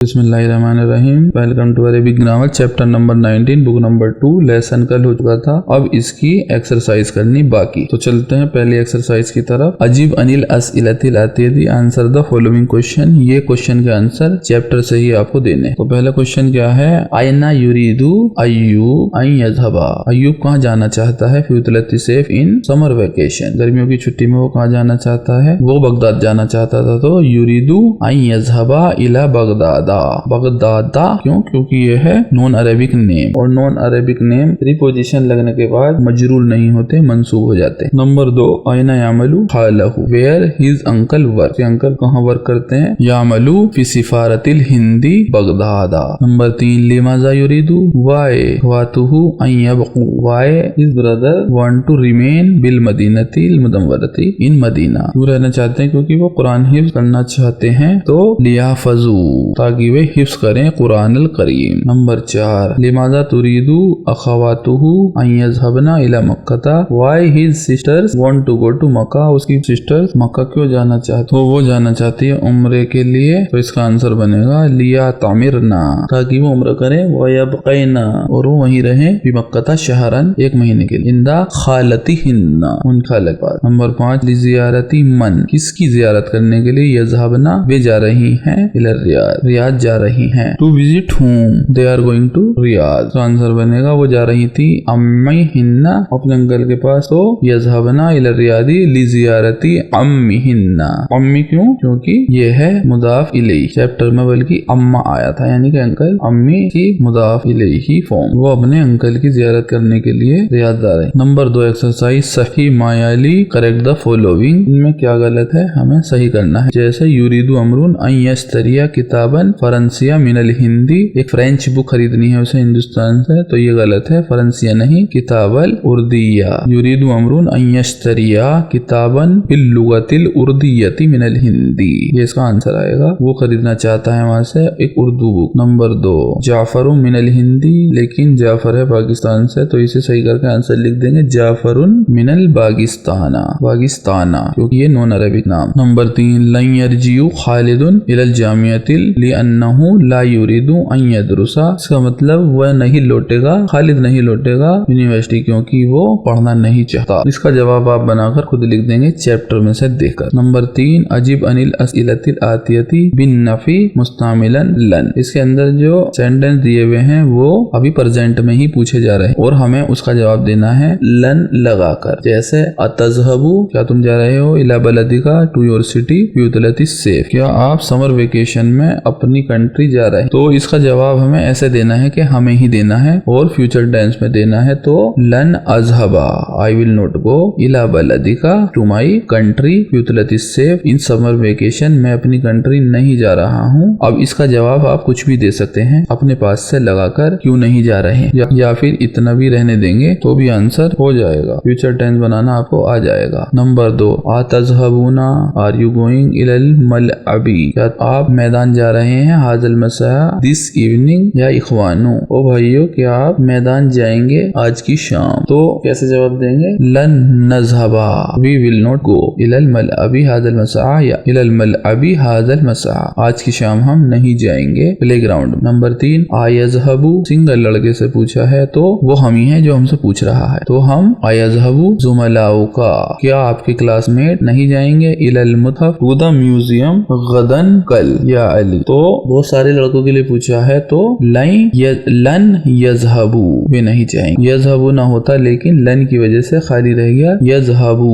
बिस्मिल्लाहिर्रहमानिर्रहीम। Welcome to Arabic grammar chapter number 19 book number 2। Lesson कल हो चुका था, अब इसकी एक्सरसाइज करनी बाकी। तो चलते हैं पहली एक्सरसाइज की तरफ। अजीब अनिल अस्इलतिल आतियती, आंसर द फॉलोइंग क्वेश्चन। ये क्वेश्चन के आंसर चैप्टर से ही आपको देने। तो पहला क्वेश्चन क्या है, आयना युरीदु अय्यूब अन यज़हबा। अय्यूब कहाँ जाना चाहता है फ्यूतलती सेफ इन समर वेकेशन, गर्मियों की छुट्टी में वो कहाँ जाना चाहता है, वो बगदाद जाना चाहता था। तो युरीदु अन यज़हबा इला बगदाद, बगदादा क्यों, क्योंकि ये है नॉन अरेबिक नेम, और नॉन अरेबिक नेम प्रीपोजिशन लगने के बाद मजरूर नहीं होते, मंसूब हो जाते। नंबर 2, आयना यामलू खालहू, where his uncle work, uncle कहाँ वर्क करते हैं, यामलू फी सिफारतिल हिंदी बगदादा। नंबर 3, लिमाजा युरीदु, वाई ख्वातुहु अन यबकू, why his brother want to remain बिल मदीनतिल मुदव्वरती, इन मदीना, क्यों रहना चाहते हैं, क्योंकि वो कुरान हिफ्ज करना चाहते हैं। तो लियाफजू, ताकि वे हिफ्ज करें कुरान अल करीम। नंबर 4, लिमाजा तुरीदु अखवातुहु अन यज़हबना इला मक्का, why his sisters want to go to Mecca, उसकी सिस्टर्स मक्का क्यों जाना चाहती, तो वो जाना चाहती है उम्रे के लिए। तो इसका आंसर बनेगा लिया तामिरना, ताकि वो उम्र करें, वयबकैना, और वो वहीं रहे, भी मक्का शहरन, एक महीने के लिए, इंदा खालती हिन्ना, उन खाला के पास। नंबर 5, लिजियारती मन, किसकी जियारत करने के लिए, यज़हबना, वे जा रही हैं, इला रियाद, रियाद जा रही हैं। To visit home, they are going to Riyadh. तो आंसर बनेगा वो जा रही थी अम्मी हिन्ना, अपने अंकल के पास। तो यज़हबना इला रियादी लिजियारती अम्मी हिन्ना, अम्मी क्यों, क्योंकि ये है मुदाफ इलैही, चैप्टर में बल्कि अम्मा आया था, यानी कि अंकल, अम्मी की मुदाफ इलैही फॉर्म, वो अपने अंकल की जियारत करने के लिए रियाद जा रहे। नंबर 2 एक्सरसाइज, सही मायाली करेक्ट द फॉलोइंग, इनमें क्या गलत है हमें सही करना है। जैसे युरीदु अमरुन अन यश्तरिया किताबन फरंसिया मिनल हिंदी, एक फ्रेंच बुक खरीदनी है उसे हिंदुस्तान से, तो ये गलत है, फरंसिया नहीं, किताबल उर्दिया। युरीदु अमरुन अन यश्तरिया किताबन बिल लुगतिल उर्दियती मिनल हिंदी, ये इसका आंसर आएगा, वो खरीदना चाहता है वहां से एक उर्दू बुक। नंबर 2, जाफरुन मिनल हिंदी, लेकिन जाफर है पाकिस्तान से, तो इसे सही करके आंसर लिख देंगे जाफरुन मिनल बागिस्ताना, बागिस्ताना, क्योंकि ये नॉन अरेबिक नाम। नंबर 3, लन यरजिउ खालिदुन इलल जामियतिल लिअन्नहु ला युरीदु अन यदरुसा, इसका मतलब वह नहीं लौटेगा, खालिद नहीं लौटेगा यूनिवर्सिटी, क्योंकि वो पढ़ना नहीं चाहता। इसका जवाब आप बनाकर खुद लिख देंगे चैप्टर में से देखकर। नंबर 3, अजीब अनिल अस्इलतिल आतियती बिन नफी मुस्तामिलन लन, इसके अंदर जो सेंटेंस दिए हुए हैं वो अभी प्रेजेंट में ही पूछे जा रहे हैं, और हमें उसका जवाब देना है लन लगाकर। जैसे अतज़हबु, क्या तुम जा रहे हो, इला बलदिका, टू योर सिटी, फ्यूतलती सेफ, क्या आप समर वेकेशन में अपनी कंट्री जा रहे हैं। तो इसका जवाब हमें ऐसे देना है कि हमें ही देना है, और फ्यूचर टेंस में देना है। तो लन अज़हबा, आई विल नॉट गो, इला बलदिका, टू माई कंट्री, फ्यूतलती सेफ, इन समर वेकेशन मैं अपनी कंट्री नहीं जा रहा हूँ। अब इसका जवाब आप कुछ भी दे सकते हैं अपने पास से लगाकर, क्यों नहीं जा रहे हैं, या फिर इतना भी रहने देंगे तो भी आंसर हो जाएगा, फ्यूचर टेंस बनाना आपको आ जाएगा। नंबर 2, आतज़हबूना, आर यू गोइंग इलल मलअबी, क्या आप मैदान जा रहे हैं, हाजल मसा दिस इवनिंग या इखवानू, ओ भाइयों क्या आप मैदान जाएंगे आज की शाम। तो कैसे जवाब देंगे, लन नज़हबा, वी विल नॉट गो इलल मलअबी हाजल मसा, या इलल मलअबी हाजल मसा, आज की शाम हम नहीं जाएंगे प्लेग्राउंड। नंबर 3, आयज़हबू, सिंगल लड़के से पूछा है, तो वो हम ही है जो हमसे पूछ रहा है, तो हम आयज़हबू जुमलाओ का, क्या आपके क्लासमेट नहीं जाएंगे, इलल मुतहफ, टू द म्यूजियम, गदन, कल, या अली। तो बहुत सारे लड़कों के लिए पूछा है, तो लन यज़हबू, वे नहीं जाएंगे, यज़हबू ना होता, लेकिन लन की वजह से खाली रह गया यज़हबू,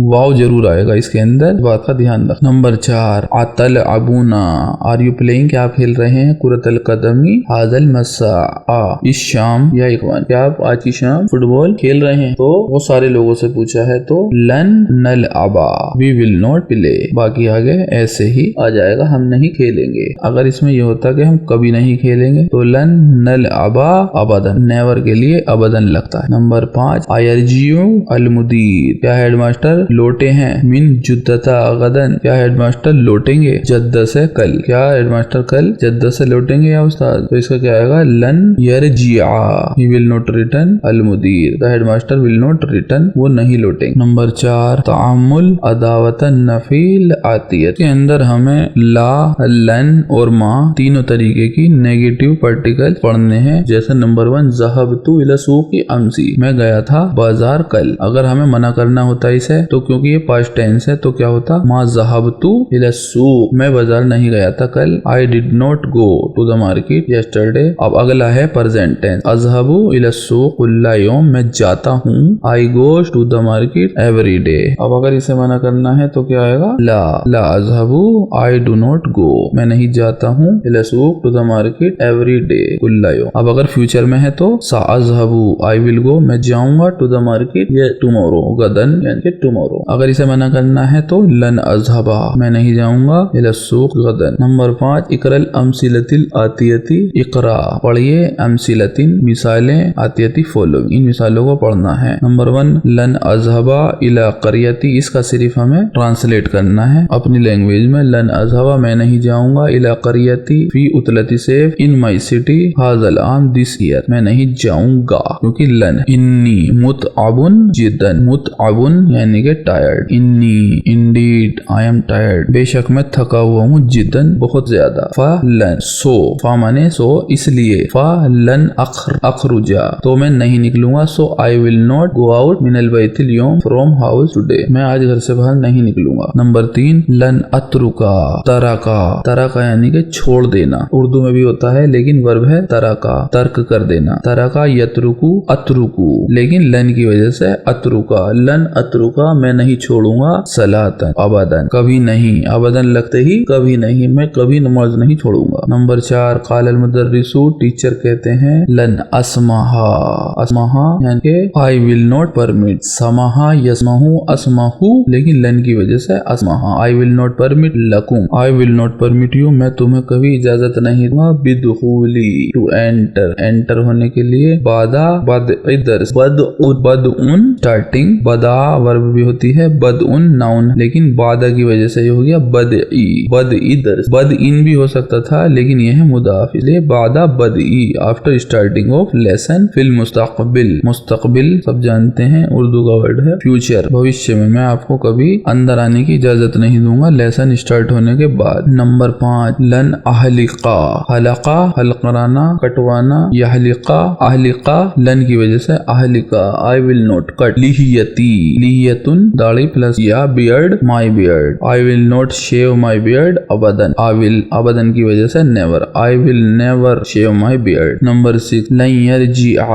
वाव जरूर आएगा इसके अंदर, बात का ध्यान रख। नंबर 4, अतल अबूना, आर यू प्लेइंग, क्या आप खेल रहे हैं, कुरतल कदमी, हाजल मसा, इस शाम या इखवान, क्या आप आज की शाम फुटबॉल खेल रहे हैं। तो वो सारे लोगों से पूछा है, तो लन नल अबा, वी विल नॉट प्ले, बाकी आगे ऐसे ही आ जाएगा, हम नहीं खेलेंगे। अगर इसमें ये होता कि हम कभी नहीं खेलेंगे, तो लन नल अबा अबदन, नेवर के लिए अबदन लगता है। नंबर 5, आयरजियो अल मुदीर, क्या हेडमास्टर लौटे हैं, मिन जुद्दता गदन, क्या हेडमास्टर लौटेंगे जद्दा से कल, क्या हेडमास्टर कल जद्दा से लौटेंगे या उस्ताद। तो इसका क्या आएगा, लन यरजिया, ही विल नॉट रिटर्न अल मुदीर, the headmaster will not return, वो नहीं लौटेंगे। नंबर 4, तामुल अदावतन नफील आतियत, के अंदर हमें ला, लन और माँ तीनों तरीके की नेगेटिव पार्टिकल पढ़ने हैं। जैसे नंबर 1 ज़हबतु इला सूक़ि अमसी, मैं गया था बाजार कल। अगर हमें मना करना होता इसे तो क्योंकि ये पास्ट टेंस है तो क्या होता, मा ज़हबतु इला सूक़, मैं बाजार नहीं गया था कल। I did not go to the market yesterday. अब अगला है प्रेजेंट टेंस, अज़हबु इला सूक़ कुल्ला यौम, मैं जाता हूँ। I goes to the market every day. अब अगर इसे मना करना है तो क्या आएगा, ला अज़हबु आई डू नॉट गो, मैं नहीं जाता हूँ इला सूक़ to the market every day कुल्ला यौम। अब अगर फ्यूचर में है तो सा अज़हबु आई विल गो, मैं जाऊंगा टू द मार्केट ये टुमारो, गदन यानी कि टुमारो। अगर इसे मना करना है तो लन अज़हबा, मैं नहीं जाऊंगा इला सूक़ गदन। नंबर 5 इकरल अमसिलतिल आतियती, इकरा पढ़िए, अमसिलतिन मिसालें, आतियती फॉलोइंग, इन मिसालों को पढ़ना है। नंबर 1 लन अज़हबा इला क़रियती, इसका सिर्फ हमें ट्रांसलेट करना है अपनी लैंग्वेज में। लन अज़हबा मैं नहीं जाऊंगा, इला क़रियती फी उतलती सेफ इन माई सिटी हाज़ल आम दिस ईयर, मैं नहीं जाऊंगा क्योंकि लन। इन्नी मुतअबुन जिद्दन, मुतअबुन यानी कि टायर्ड, इन्नी इंडीड आई एम टायर्ड, बेशक मैं थका हुआ हूँ, जिद्दन बहुत ज्यादा। फा लन सो, फा माने सो इसलिए, फा लन अखरुजा तो मैं नहीं निकलूंगा, so I will not go out मिनल बैतिल यौम फ्रॉम हाउस टुडे, मैं आज घर से बाहर नहीं निकलूंगा। नंबर 3 लन अतरुका, तरका, तरका यानी कि छोड़ देना, उर्दू में भी होता है लेकिन वर्ब है तरका, तर्क कर देना। तरका यतरुकु अतरुकु, लेकिन लन की वजह से अतरुका, लन अतरुका मैं नहीं छोड़ूंगा, सलातन अबदन कभी नहीं, अबदन लगते ही कभी नहीं, मैं कभी नमाज नहीं छोड़ूंगा। नंबर 4 काल अल मुदर्रिसु, टीचर कहते हैं लन असमाहा, असमाहा यानी कि आई विल नॉट परमिट, समाहा यसमाहु असमाहु, लेकिन लन की वजह से असमाहा, आई विल नॉट परमिट लकुम, I will not permit you, मैं तुम्हें कभी इजाजत नहीं दूंगा, बिदखुली टू एंटर, एंटर होने के लिए, बादा बद इधर बद उन स्टार्टिंग, बदा वर्ब भी होती है, बद उन नाउन, लेकिन बादा की वजह से ये हो गया बद ई, बद इधर, बद इन भी हो सकता था लेकिन यह है मुदाफ, इसलिए बादा बद ई आफ्टर स्टार्टिंग ऑफ लेसन फिल मुस्तकबिल, मुस्तकबिल सब जानते हैं उर्दू का वर्ड है फ्यूचर, भविष्य में, मैं आपको कभी अंदर आने की इजाजत नहीं दूंगा लेसन स्टार्ट होने के बाद। नंबर 5 लन अहलिका, हलका हलकराना कटवाना, यहलिका अहलिका लन की वजह से अहलिका, आई विल नॉट कट, लिहियती लिहियतुन दाढ़ी प्लस या beard my beard, I will not shave my beard अबदन, आई विल अबदन की वजह से never, I will never shave my beard. Number 6 लन यरजिआ,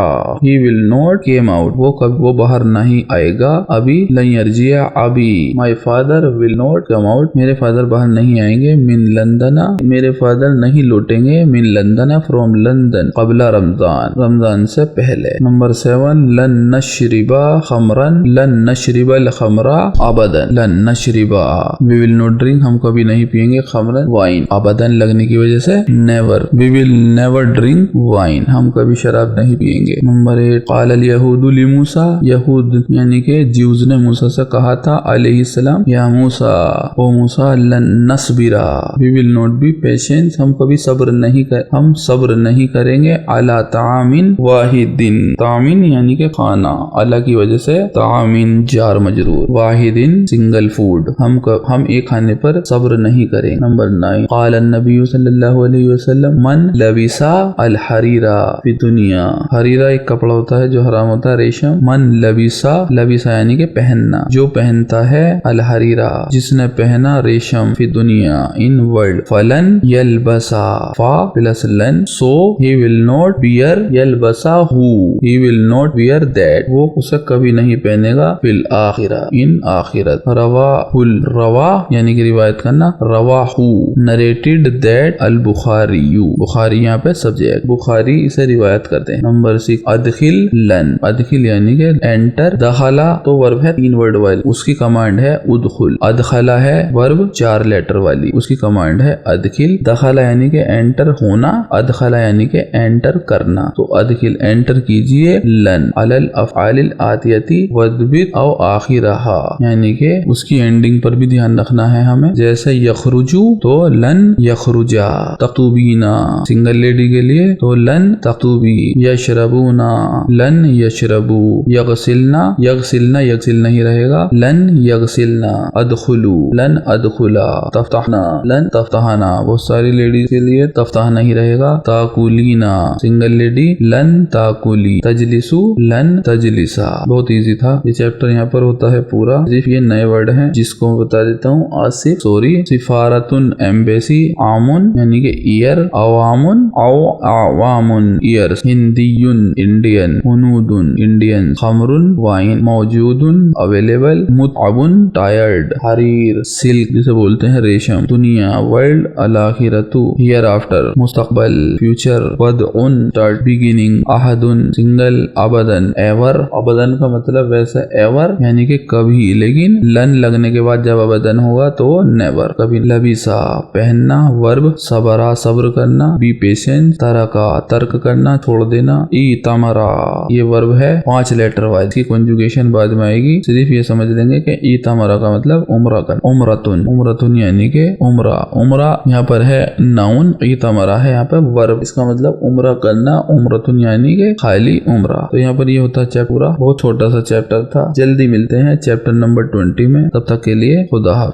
he will not came out, वो बाहर नहीं आएगा अभी, लन यरजिआ अभी, my father will not come out, मेरे फादर बाहर नहीं आएंगे, मिन लंदना मेरे फादर नहीं लौटेंगे, मिन लंदना फ्रॉम लंदन, कबला रमजान रमजान से पहले। नंबर 7 लन नशरिबा खमरन, लन नशरिबल खमरा अबदन, लन नशरिबा वी विल नॉट ड्रिंक, हम कभी नहीं पियेंगे, खमरन वाइन, अबदन लगने की वजह से never, we will never drink wine, हम कभी शराब नहीं पियेंगे। नंबर 8 क़ाल अल यहूदु लि मूसा, यहूद यानी कि ज्यूज ने मूसा से कहा था अलैहिस्सलाम, या मूसा ओ मूसा लन नस्बिरा we will not be patience, हम कभी सब्र नहीं करेंगे, अला तामिन वाहिदिन, तामिन यानी कि खाना, अला की वजह से तामिन जार मजरूर, वाहिदिन सिंगल फूड, हम एक खाने पर सब्र नहीं करेंगे। नंबर 9 क़ाल नबी सल्लल्लाहु अलैहि वसल्लम मन लबिसा अल हरीरा फी दुनिया, हरीरा एक कपड़ा होता है जो हराम होता है, रेशम, मन लबिसा, लबिसा यानी कि पहनना, जो पहनता है, अल हरीरा जिसने पहना, रेशम, फी दुनिया इन वर्ल्ड, फलन यलबसा फा प्लस लन, so he will not bear यलबसा हु, he will not bear that, वो उसे कभी नहीं पहनेगा, फिल आखिरा इन आखिरत। रवाहुल, रवा यानी कि रिवायत करना, रवाहु नरेटेड दैट अल बुखारी, बुखारी यहाँ पे सब्जेक्ट, बुखारी इसे रिवायत करते हैं। नंबर 6 अदखिल लन, अदखिल यानी कि एंटर, दखला तो वर्ब है 3 वर्ड वाली, उसकी कमांड है उदखुल, अदखला है वर्ब 4 लेटर वाली, उसकी कमांड है अदखिल, दखला यानी कि एंटर होना, अदखला यानी कि एंटर करना, तो अदखिल एंटर कीजिए, लन अलल अफ़आलिल आतियती वदबित औ आखिरहा यानी कि उसकी एंडिंग पर भी ध्यान रखना है हमें, जैसे यखरुजु तो लन यखरुजा, तक्तुबीना सिंगल लेडी के लिए तो लन तक्तुबी, यशरबूना लन यशरबू, यगसिलना यगसिलना यगसिल नहीं रहेगा, लन यगसिलना, अदखुलू लन अदखुला, तफ्तहना लन तफ्तहना, बहुत सारी लेडीज के लिए तफ्ताह नहीं रहेगा। ताकुलीना सिंगल लेडी, लन ताकुली, तजलिसु लन तजलिसा। बहुत इजी था ये चैप्टर, यहाँ पर होता है पूरा। सिर्फ ये नए वर्ड हैं जिसको मैं बता देता हूँ। आसिफ सॉरी, सिफारतुन एम्बेसी, आमुन यानी कि ईयर, अवामुन अवामुन ईयर्स, हिंदीयुन इंडियन, हुनूदुन इंडियन, खमरुन वाइन, मौजूदुन अवेलेबल, मुतअबुन टायर्ड, हरीर सिल्क जिसे बोलते हैं रेशम, दुनिया वर्ल्ड, अलाखिरतु हियर आफ्टर, मुस्तकबल फ्यूचर, बदउन स्टार्ट बिगिनिंग, अहदुन सिंगल, अबदन एवर, अबदन का मतलब वैसे एवर यानी कि कभी, लेकिन लन लगने के बाद जब अबदन होगा तो नेवर कभी। लबिसा पहनना, वर्ब सबरा सब्र करना, बी पेशेंट, तरका तर्क करना छोड़ देना, ई तमरा ये वर्ब है 5 लेटर वाइज, इसकी कंजुगेशन बाद में आएगी। सिर्फ ये समझ लेंगे कि ई तमरा का मतलब उम्रा करना, उम्रतुन, उम्रतुन यानी कि उम्रा, उम्रा यहाँ पर है नाउन, ई तमरा है यहाँ पर वर्ब, इसका मतलब उम्रा करना, उम्रतुन यानी कि खाली उम्रा। तो यहाँ पर ये होता है पूरा, बहुत छोटा सा चैप्टर था। जल्दी मिलते हैं चैप्टर नंबर 20 में, तब तक के लिए खुदा हाफिज़।